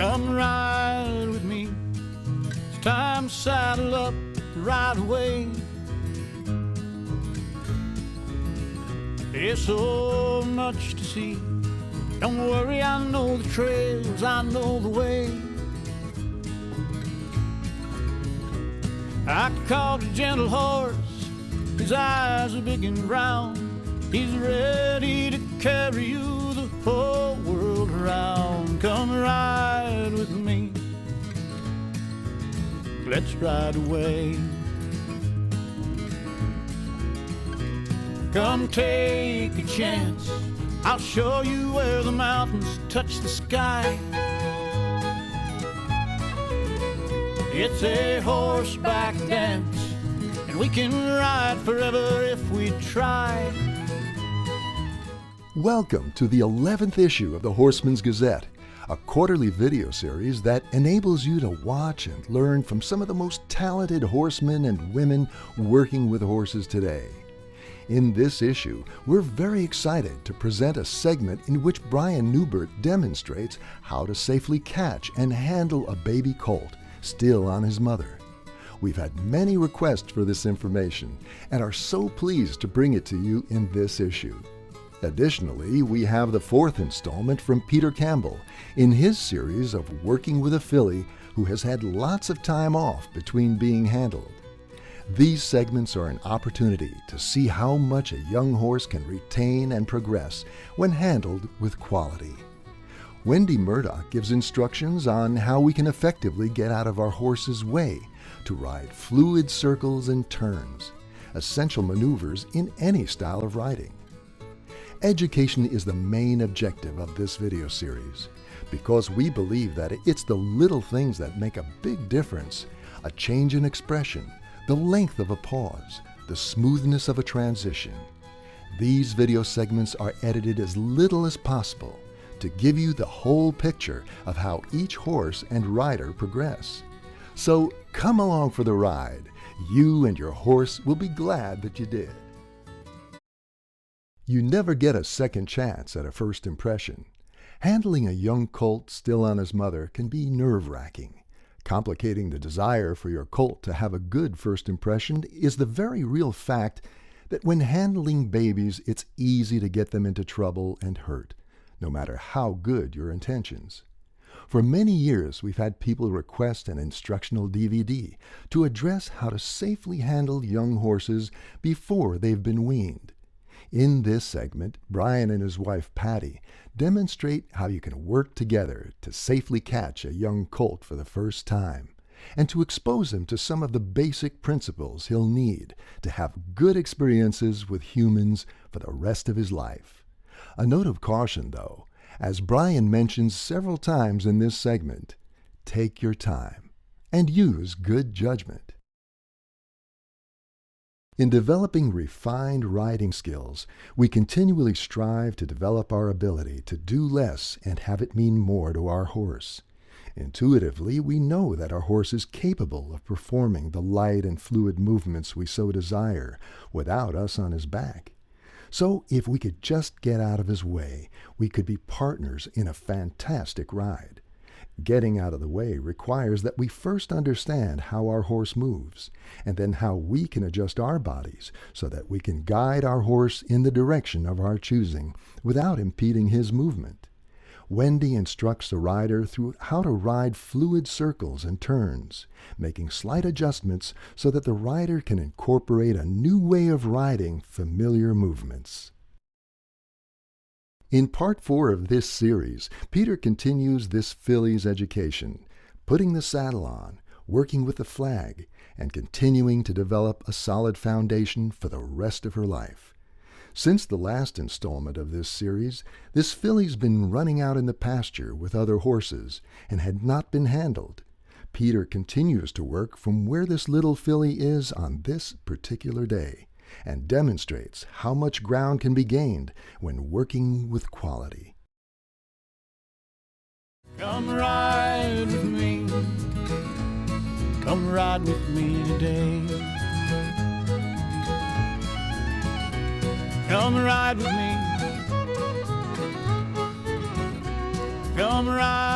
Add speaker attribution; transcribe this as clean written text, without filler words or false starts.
Speaker 1: Come ride with me. It's time to saddle up right away. There's so much to see. Don't worry, I know the trails, I know the way. I caught a gentle horse, his eyes are big and round. He's ready to carry you the whole world around. Come ride with me, let's ride away. Come take a chance, I'll show you where the mountains touch the sky. It's a horseback dance, and we can ride forever if we try.
Speaker 2: Welcome to the 11th issue of the Horseman's Gazette, a quarterly video series that enables you to watch and learn from some of the most talented horsemen and women working with horses today. In this issue, we're very excited to present a segment in which Bryan Neubert demonstrates how to safely catch and handle a baby colt still on his mother. We've had many requests for this information and are so pleased to bring it to you in this issue. Additionally, we have the fourth installment from Peter Campbell in his series of working with a filly who has had lots of time off between being handled. These segments are an opportunity to see how much a young horse can retain and progress when handled with quality. Wendy Murdoch gives instructions on how we can effectively get out of our horse's way to ride fluid circles and turns, essential maneuvers in any style of riding. Education is the main objective of this video series because we believe that it's the little things that make a big difference: a change in expression, the length of a pause, the smoothness of a transition. These video segments are edited as little as possible to give you the whole picture of how each horse and rider progress. So come along for the ride. You and your horse will be glad that you did. You never get a second chance at a first impression. Handling a young colt still on his mother can be nerve-wracking. Complicating the desire for your colt to have a good first impression is the very real fact that when handling babies, it's easy to get them into trouble and hurt, no matter how good your intentions. For many years, we've had people request an instructional DVD to address how to safely handle young horses before they've been weaned. In this segment, Bryan and his wife Patty demonstrate how you can work together to safely catch a young colt for the first time and to expose him to some of the basic principles he'll need to have good experiences with humans for the rest of his life. A note of caution, though, as Bryan mentions several times in this segment, take your time and use good judgment. In developing refined riding skills, we continually strive to develop our ability to do less and have it mean more to our horse. Intuitively, we know that our horse is capable of performing the light and fluid movements we so desire without us on his back. So if we could just get out of his way, we could be partners in a fantastic ride. Getting out of the way requires that we first understand how our horse moves, and then how we can adjust our bodies so that we can guide our horse in the direction of our choosing without impeding his movement. Wendy instructs the rider through how to ride fluid circles and turns, making slight adjustments so that the rider can incorporate a new way of riding familiar movements. In part 4 of this series, Peter continues this filly's education, putting the saddle on, working with the flag, and continuing to develop a solid foundation for the rest of her life. Since the last installment of this series, this filly's been running out in the pasture with other horses and had not been handled. Peter continues to work from where this little filly is on this particular day, and demonstrates how much ground can be gained when working with quality.
Speaker 1: Come ride with me. Come ride with me today. Come ride with me. Come ride